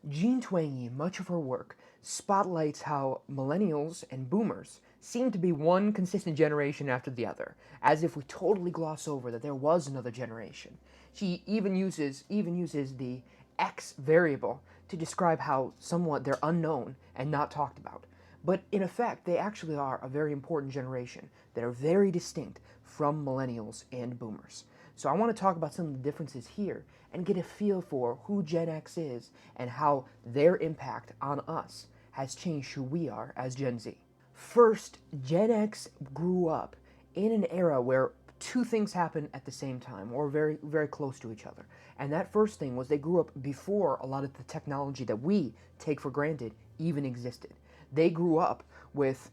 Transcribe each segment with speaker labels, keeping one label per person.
Speaker 1: Jean Twenge, in much of her work, spotlights how millennials and boomers seem to be one consistent generation after the other, as if we totally gloss over that there was another generation. She even uses the X variable to describe how somewhat they're unknown and not talked about. But in effect, they actually are a very important generation that are very distinct from millennials and boomers. So I want to talk about some of the differences here and get a feel for who Gen X is and how their impact on us has changed who we are as Gen Z. First, Gen X grew up in an era where two things happened at the same time or very, very close to each other. And that first thing was they grew up before a lot of the technology that we take for granted even existed. They grew up with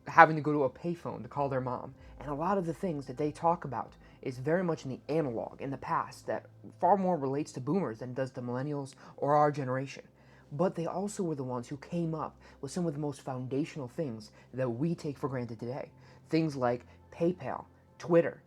Speaker 1: having to go to a payphone to call their mom. And a lot of the things that they talk about is very much in the analog, in the past, that far more relates to boomers than does to millennials or our generation. But they also were the ones who came up with some of the most foundational things that we take for granted today. Things like PayPal, Twitter,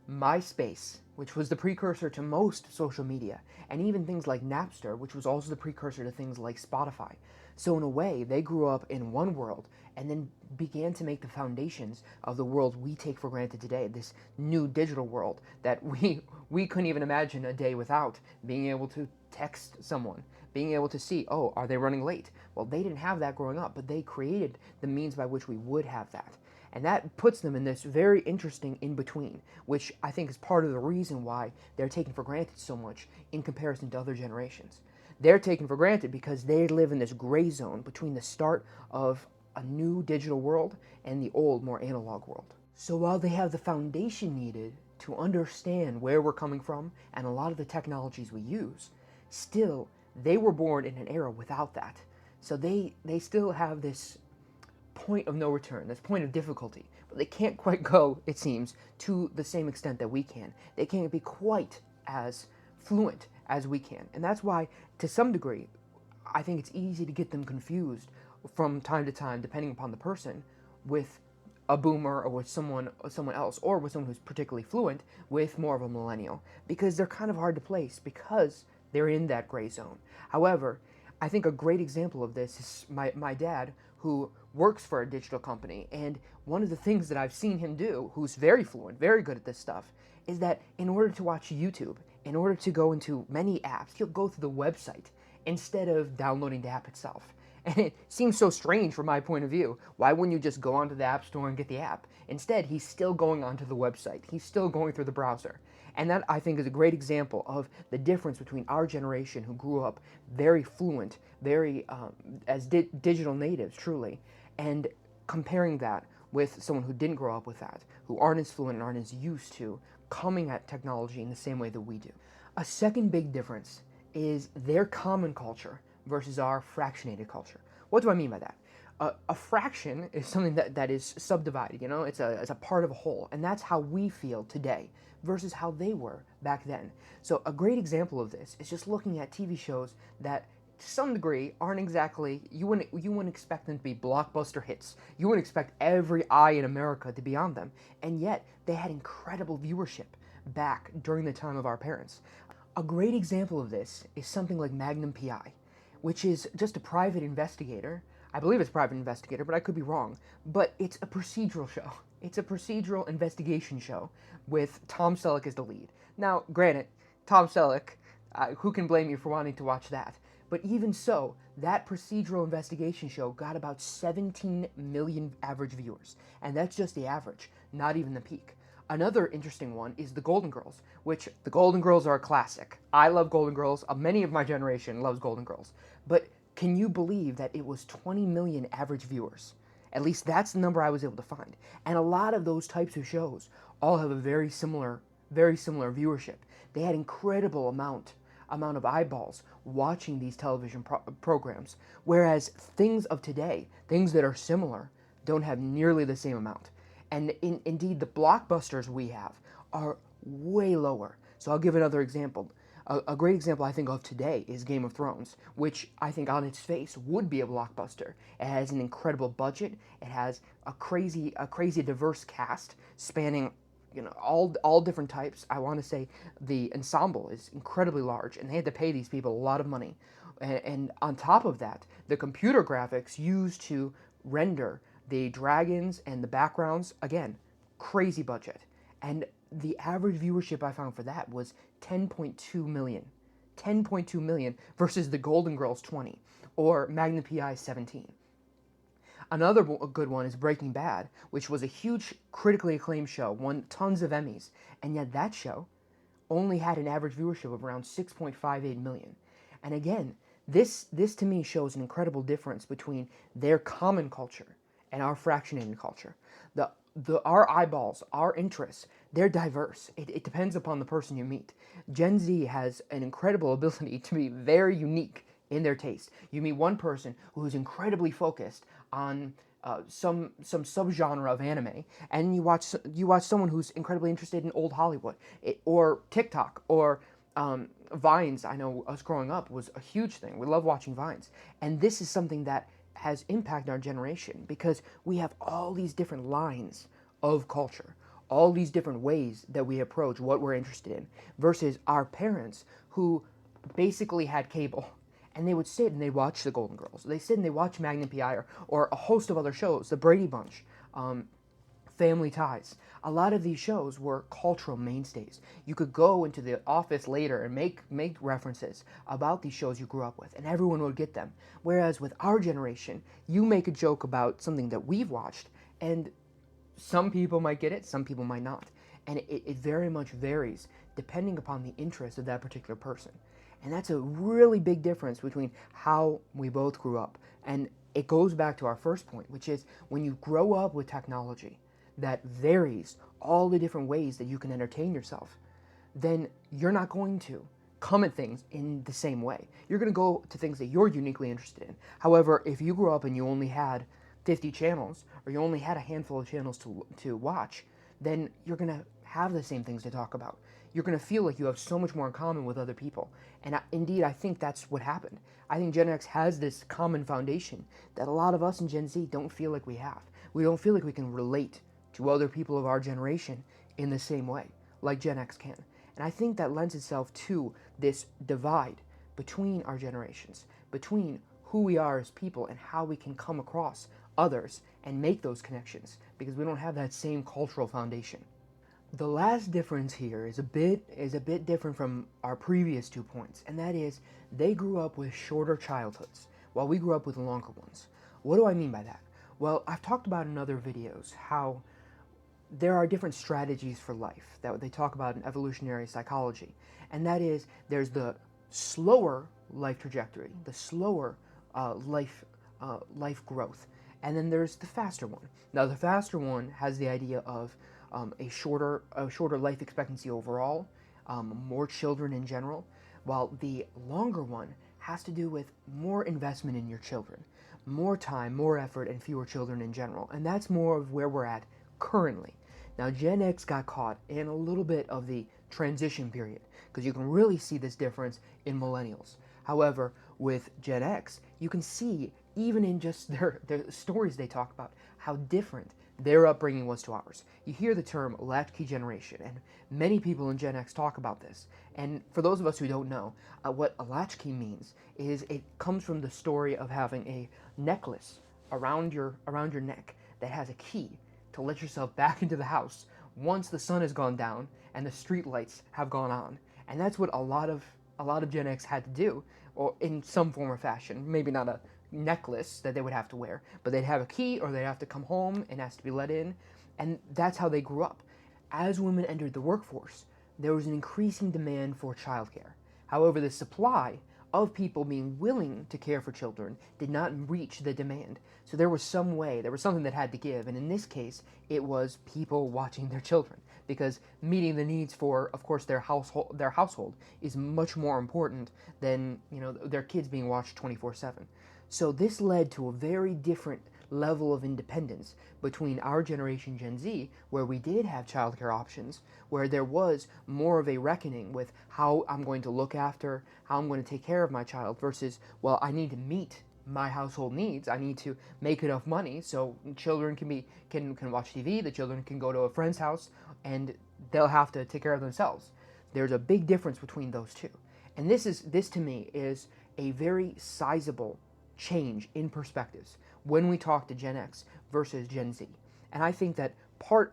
Speaker 1: MySpace, which was the precursor to most social media, and even things like Napster, which was also the precursor to things like Spotify. So in a way, they grew up in one world and then began to make the foundations of the world we take for granted today, this new digital world that we couldn't even imagine a day without, being able to text someone, being able to see, oh, are they running late? Well, they didn't have that growing up, but they created the means by which we would have that. And that puts them in this very interesting in-between, which I think is part of the reason why they're taken for granted so much in comparison to other generations. They're taken for granted because they live in this gray zone between the start of a new digital world and the old, more analog world. So while they have the foundation needed to understand where we're coming from and a lot of the technologies we use, still, they were born in an era without that. So they still have this point of no return, this point of difficulty, but they can't quite go, it seems, to the same extent that we can. They can't be quite as fluent as we can. And that's why, to some degree, I think it's easy to get them confused from time to time, depending upon the person, with a boomer or with someone else, or with someone who's particularly fluent with more of a millennial, because they're kind of hard to place because they're in that gray zone. However, I think a great example of this is my dad, who works for a digital company, and one of the things that I've seen him do, who's very fluent, very good at this stuff, is that in order to watch YouTube, in order to go into many apps, he'll go to the website instead of downloading the app itself. And it seems so strange from my point of view. Why wouldn't you just go onto the App Store and get the app? Instead, he's still going onto the website. He's still going through the browser. And that, I think, is a great example of the difference between our generation, who grew up very fluent, very as digital natives, truly, and comparing that with someone who didn't grow up with that, who aren't as fluent and aren't as used to coming at technology in the same way that we do. A second big difference is their common culture versus our fractionated culture. What do I mean by that? A fraction is something that is subdivided, it's a part of a whole, and that's how we feel today versus how they were back then. So a great example of this is just looking at TV shows that to some degree aren't exactly, you wouldn't expect them to be blockbuster hits. You wouldn't expect every eye in America to be on them, and yet they had incredible viewership back during the time of our parents. A great example of this is something like Magnum PI, which is just a private investigator. I believe it's a private investigator, but I could be wrong. But it's a procedural show. It's a procedural investigation show with Tom Selleck as the lead. Now, granted, Tom Selleck, who can blame you for wanting to watch that? But even so, that procedural investigation show got about 17 million average viewers. And that's just the average, not even the peak. Another interesting one is the Golden Girls, which the Golden Girls are a classic. I love Golden Girls. Many of my generation loves Golden Girls. But can you believe that it was 20 million average viewers? At least that's the number I was able to find. And a lot of those types of shows all have a very similar viewership. They had incredible amount of eyeballs watching these television programs, whereas things of today, things that are similar, don't have nearly the same amount. And indeed, the blockbusters we have are way lower. So I'll give another example. A great example I think of today is Game of Thrones, which I think on its face would be a blockbuster. It has an incredible budget. It has a crazy diverse cast spanning all different types. I want to say the ensemble is incredibly large, and they had to pay these people a lot of money. And on top of that, the computer graphics used to render the dragons and the backgrounds, again, crazy budget. And the average viewership I found for that was 10.2 million. 10.2 million versus the Golden Girls 20 or Magnum PI 17. Another good one is Breaking Bad, which was a huge critically acclaimed show, won tons of Emmys, and yet that show only had an average viewership of around 6.58 million. And again, this to me shows an incredible difference between their common culture and our fractionated culture. Our eyeballs, our interests, they're diverse. It depends upon the person you meet. Gen Z has an incredible ability to be very unique in their taste. You meet one person who's incredibly focused on some subgenre of anime, and you watch someone who's incredibly interested in old Hollywood or TikTok or Vines. I know us growing up was a huge thing. We love watching Vines, and this is something that has impacted our generation because we have all these different lines of culture, all these different ways that we approach what we're interested in, versus our parents who basically had cable and they would sit and they'd watch the Golden Girls. They sit and they watch Magnum PI or a host of other shows, the Brady Bunch, Family Ties. A lot of these shows were cultural mainstays. You could go into the office later and make references about these shows you grew up with, and everyone would get them. Whereas with our generation, you make a joke about something that we've watched, and some people might get it, some people might not. And it very much varies depending upon the interest of that particular person. And that's a really big difference between how we both grew up. And it goes back to our first point, which is when you grow up with technology that varies all the different ways that you can entertain yourself, then you're not going to come at things in the same way. You're going to go to things that you're uniquely interested in. However, if you grew up and you only had 50 channels, or you only had a handful of channels to watch, then you're going to have the same things to talk about. You're going to feel like you have so much more in common with other people. And indeed, I think that's what happened. I think Gen X has this common foundation that a lot of us in Gen Z don't feel like we have. We don't feel like we can relate to other people of our generation in the same way, like Gen X can. And I think that lends itself to this divide between our generations, between who we are as people and how we can come across others and make those connections, because we don't have that same cultural foundation. The last difference here is a bit different from our previous 2 points, and that is they grew up with shorter childhoods, while we grew up with longer ones. What do I mean by that? Well, I've talked about in other videos how there are different strategies for life that they talk about in evolutionary psychology, and that is there's the slower life trajectory, the slower life growth, and then there's the faster one. Now, the faster one has the idea of a shorter life expectancy overall, more children in general, while the longer one has to do with more investment in your children, more time, more effort, and fewer children in general. And that's more of where we're at currently. Now, Gen X got caught in a little bit of the transition period, because you can really see this difference in millennials. However, with Gen X, you can see, even in just their stories they talk about, how different their upbringing was to ours. You hear the term latchkey generation, and many people in Gen X talk about this. And for those of us who don't know, what a latchkey means is it comes from the story of having a necklace around your neck that has a key to let yourself back into the house once the sun has gone down and the street lights have gone on. And that's what a lot of Gen X had to do, or in some form or fashion. Maybe not a necklace that they would have to wear, but they'd have a key, or they'd have to come home and ask to be let in, and that's how they grew up. As women entered the workforce, there was an increasing demand for childcare. However, the supply of people being willing to care for children did not reach the demand. So there was something that had to give, and in this case, it was people watching their children, because meeting the needs for, of course, their household is much more important than, their kids being watched 24/7. So this led to a very different level of independence between our generation, Gen Z, where we did have childcare options, where there was more of a reckoning with how I'm going to look after, how I'm going to take care of my child, versus, well, I need to meet my household needs. I need to make enough money so children can watch TV, the children can go to a friend's house, and they'll have to take care of themselves. There's a big difference between those two. And this to me is a very sizable change in perspectives when we talk to Gen X versus Gen Z. And I think that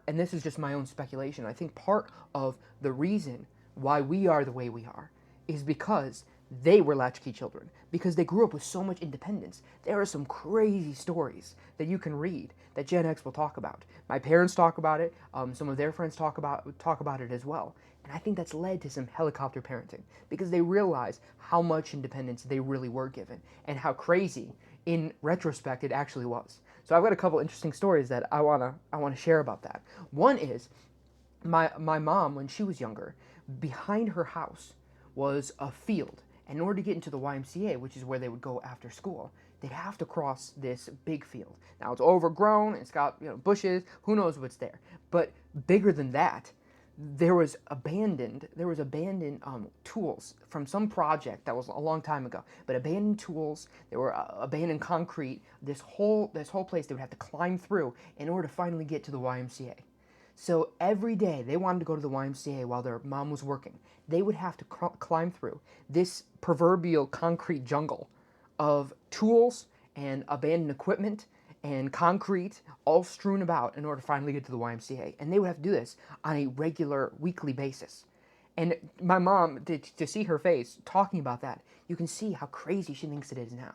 Speaker 1: and this is just my own speculation, I think part of the reason why we are the way we are is because they were latchkey children, because they grew up with so much independence. There are some crazy stories that you can read that Gen X will talk about. My parents talk about it. Some of their friends talk about it as well. And I think that's led to some helicopter parenting because they realize how much independence they really were given and how crazy, in retrospect, it actually was. So I've got a couple interesting stories that I wanna share about that. One is my mom, when she was younger, behind her house was a field. And in order to get into the YMCA, which is where they would go after school, they'd have to cross this big field. Now it's overgrown, it's got bushes, who knows what's there. But bigger than that, there was abandoned tools from some project that was a long time ago. But abandoned tools, there were abandoned concrete. This whole place they would have to climb through in order to finally get to the YMCA. So every day they wanted to go to the YMCA while their mom was working. They would have to climb through this proverbial concrete jungle of tools and abandoned equipment and concrete all strewn about in order to finally get to the YMCA. And they would have to do this on a regular weekly basis. And my mom, to see her face talking about that, you can see how crazy she thinks it is now.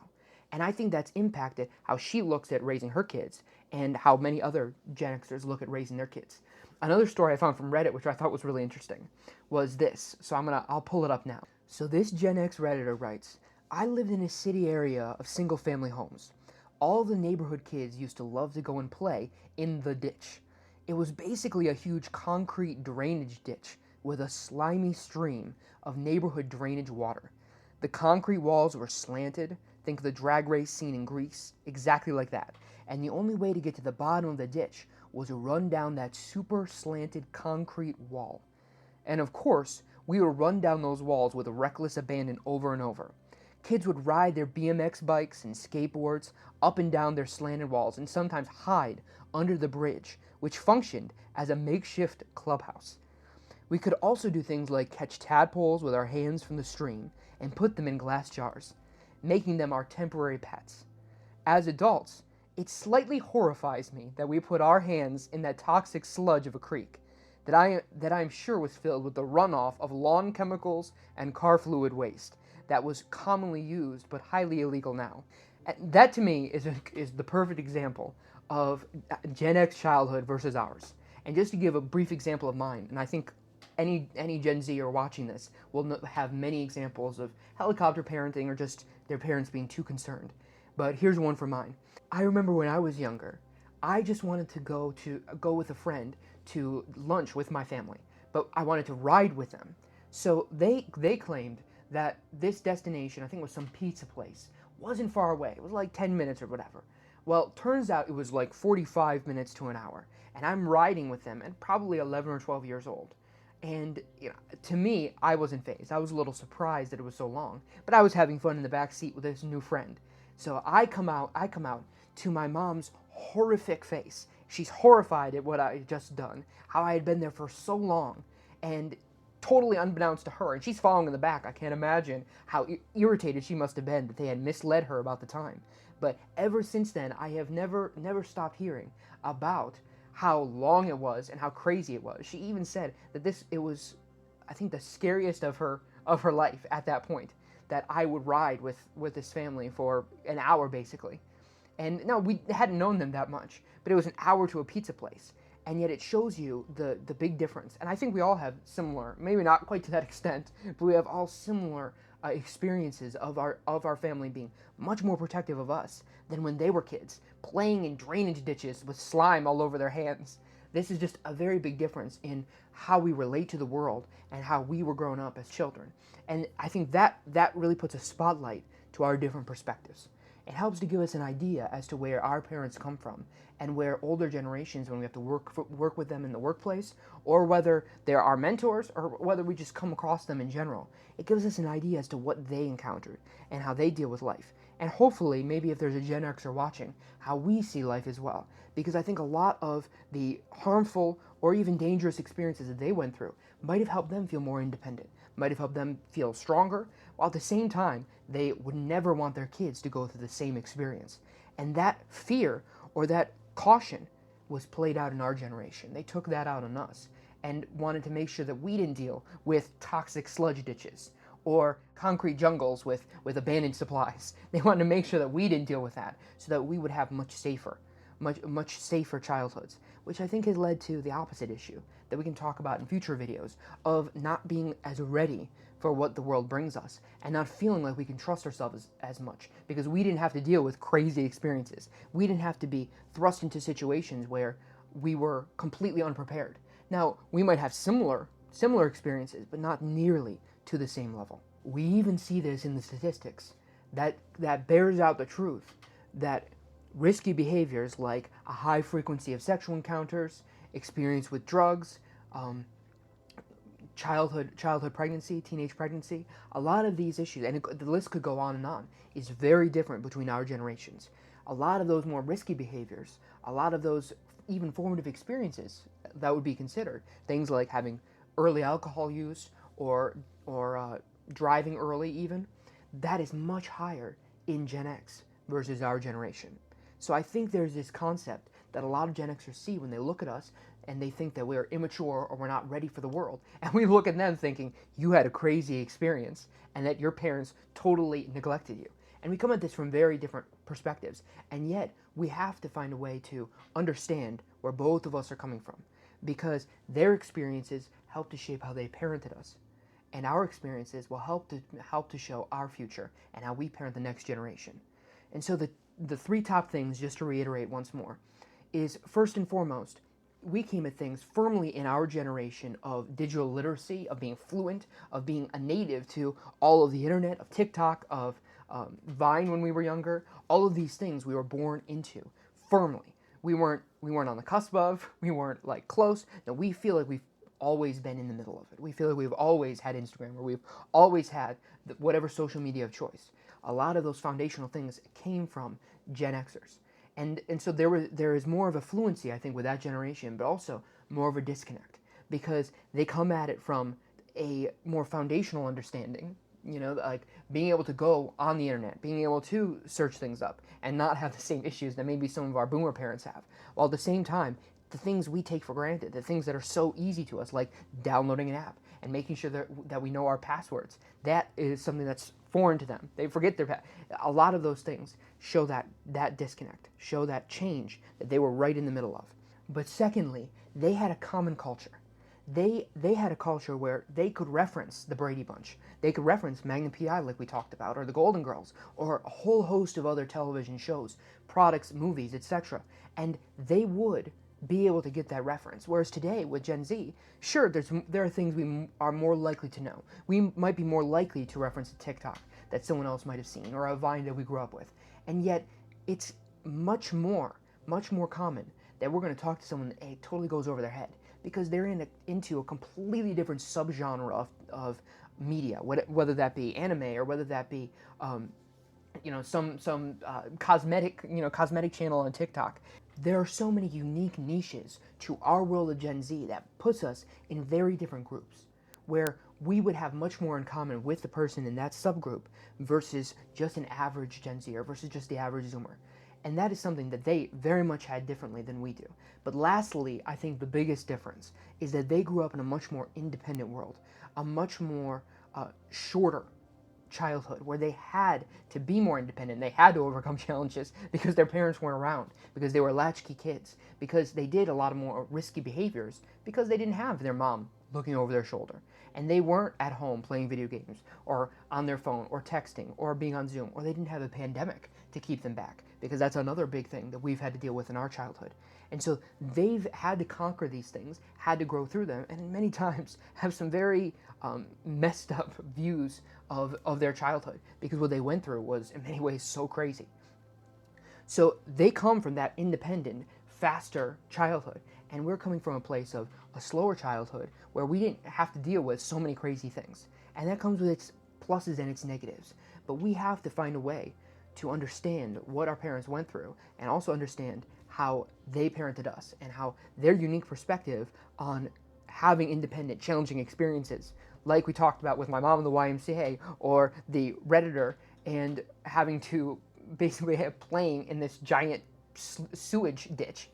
Speaker 1: And I think that's impacted how she looks at raising her kids and how many other Gen Xers look at raising their kids. Another story I found from Reddit, which I thought was really interesting, was this. So I'll pull it up now. So this Gen X Redditor writes, I lived in a city area of single-family homes. All the neighborhood kids used to love to go and play in the ditch. It was basically a huge concrete drainage ditch with a slimy stream of neighborhood drainage water. The concrete walls were slanted, think of the drag race scene in Greece, exactly like that. And the only way to get to the bottom of the ditch was to run down that super slanted concrete wall. And of course, we would run down those walls with reckless abandon over and over. Kids would ride their BMX bikes and skateboards up and down their slanted walls and sometimes hide under the bridge, which functioned as a makeshift clubhouse. We could also do things like catch tadpoles with our hands from the stream and put them in glass jars, making them our temporary pets. As adults, it slightly horrifies me that we put our hands in that toxic sludge of a creek that I'm sure was filled with the runoff of lawn chemicals and car fluid waste that was commonly used but highly illegal now. And that to me is the perfect example of Gen X childhood versus ours. And just to give a brief example of mine, and I think any Gen Z or watching this will have many examples of helicopter parenting or just their parents being too concerned. But here's one for mine. I remember when I was younger, I just wanted to go with a friend to lunch with my family, but I wanted to ride with them. So they claimed that this destination, I think it was some pizza place, wasn't far away. It was like 10 minutes or whatever. Well, turns out it was like 45 minutes to an hour, and I'm riding with them at probably 11 or 12 years old. And to me, I wasn't fazed. I was a little surprised that it was so long, but I was having fun in the back seat with this new friend. So I come out to my mom's horrific face. She's horrified at what I had just done, how I had been there for so long, and totally unbeknownst to her, and she's following in the back. I can't imagine how irritated she must have been that they had misled her about the time. But ever since then, I have never stopped hearing about how long it was and how crazy it was. She even said that it was, I think, the scariest of her life at that point, that I would ride with this family for an hour basically. And no, we hadn't known them that much, but it was an hour to a pizza place. And yet it shows you the big difference. And I think we all have similar, maybe not quite to that extent, but we have all similar experiences of our family being much more protective of us than when they were kids, playing in drainage ditches with slime all over their hands. This is just a very big difference in how we relate to the world and how we were growing up as children. And I think that really puts a spotlight to our different perspectives. It helps to give us an idea as to where our parents come from and where older generations, when we have to work with them in the workplace, or whether they're our mentors or whether we just come across them in general. It gives us an idea as to what they encountered and how they deal with life. And hopefully, maybe if there's a Gen Xer watching, how we see life as well. Because I think a lot of the harmful or even dangerous experiences that they went through might have helped them feel more independent, might have helped them feel stronger, while at the same time, they would never want their kids to go through the same experience. And that fear or that caution was played out in our generation. They took that out on us and wanted to make sure that we didn't deal with toxic sludge ditches or concrete jungles with abandoned supplies. They wanted to make sure that we didn't deal with that so that we would have much safer childhoods, which I think has led to the opposite issue that we can talk about in future videos of not being as ready for what the world brings us and not feeling like we can trust ourselves as much because we didn't have to deal with crazy experiences. We didn't have to be thrust into situations where we were completely unprepared. Now, we might have similar experiences, but not nearly to the same level. We even see this in the statistics that bears out the truth that risky behaviors like a high frequency of sexual encounters, experience with drugs, childhood pregnancy, teenage pregnancy, a lot of these issues, and the list could go on, is very different between our generations. A lot of those more risky behaviors, a lot of those even formative experiences that would be considered, things like having early alcohol use or driving early even, that is much higher in Gen X versus our generation. So I think there's this concept that a lot of Gen Xers see when they look at us and they think that we're immature or we're not ready for the world. And we look at them thinking, you had a crazy experience and that your parents totally neglected you. And we come at this from very different perspectives. And yet we have to find a way to understand where both of us are coming from because their experiences help to shape how they parented us. And our experiences will help to show our future and how we parent the next generation. And so the three top things, just to reiterate once more, is first and foremost, we came at things firmly in our generation of digital literacy, of being fluent, of being a native to all of the internet, of TikTok, of Vine when we were younger. All of these things we were born into firmly. We weren't on the cusp of, we weren't like close. No, we feel like we've always been in the middle of it. We feel like we've always had Instagram or we've always had whatever social media of choice. A lot of those foundational things came from Gen Xers. And so there is more of a fluency, I think, with that generation, but also more of a disconnect because they come at it from a more foundational understanding, like being able to go on the internet, being able to search things up and not have the same issues that maybe some of our boomer parents have. While at the same time, the things we take for granted, the things that are so easy to us, like downloading an app and making sure that we know our passwords, that is something that's foreign to them. They forget their a lot of those things show that disconnect, show that change that they were right in the middle of. But secondly, they had a common culture. They had a culture where they could reference the Brady Bunch. They could reference Magnum P.I. like we talked about, or the Golden Girls, or a whole host of other television shows, products, movies, etc. And they would be able to get that reference. Whereas today with Gen Z, sure, there are things we are more likely to know. We might be more likely to reference a TikTok that someone else might have seen or a Vine that we grew up with. And yet it's much more common that we're going to talk to someone that totally goes over their head because they're into a completely different subgenre of media, whether that be anime or whether that be some cosmetic channel on TikTok. There are so many unique niches to our world of Gen Z that puts us in very different groups where we would have much more in common with the person in that subgroup versus just an average Gen Zer versus just the average Zoomer. And that is something that they very much had differently than we do. But lastly, I think the biggest difference is that they grew up in a much more independent world, a much more shorter childhood where they had to be more independent. They had to overcome challenges because their parents weren't around, because they were latchkey kids, because they did a lot of more risky behaviors because they didn't have their mom looking over their shoulder. And they weren't at home playing video games or on their phone or texting or being on Zoom, or they didn't have a pandemic to keep them back, because that's another big thing that we've had to deal with in our childhood. And so they've had to conquer these things, had to grow through them, and many times have some very messed up views of their childhood, because what they went through was in many ways so crazy. So they come from that independent, faster childhood, and we're coming from a place of a slower childhood where we didn't have to deal with so many crazy things. And that comes with its pluses and its negatives. But we have to find a way to understand what our parents went through and also understand how they parented us and how their unique perspective on having independent, challenging experiences, like we talked about with my mom in the YMCA, or the Redditor, and having to basically have playing in this giant sewage ditch.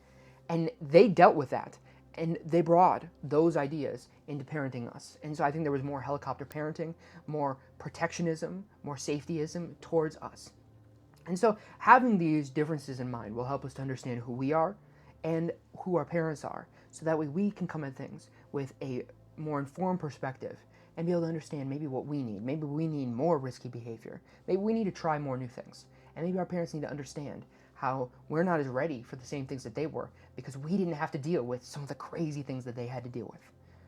Speaker 1: And they dealt with that, and they brought those ideas into parenting us. And so I think there was more helicopter parenting, more protectionism, more safetyism towards us. And so having these differences in mind will help us to understand who we are and who our parents are, so that way we can come at things with a more informed perspective and be able to understand maybe what we need. Maybe we need more risky behavior. Maybe we need to try more new things. And maybe our parents need to understand how we're not as ready for the same things that they were, because we didn't have to deal with some of the crazy things that they had to deal with.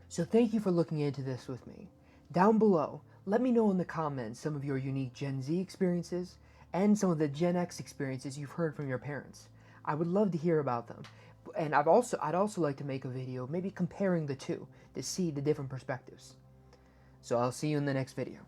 Speaker 1: So thank you for looking into this with me. Down below, let me know in the comments some of your unique Gen Z experiences and some of the Gen X experiences you've heard from your parents. I would love to hear about them. And I'd also like to make a video maybe comparing the two to see the different perspectives. So I'll see you in the next video.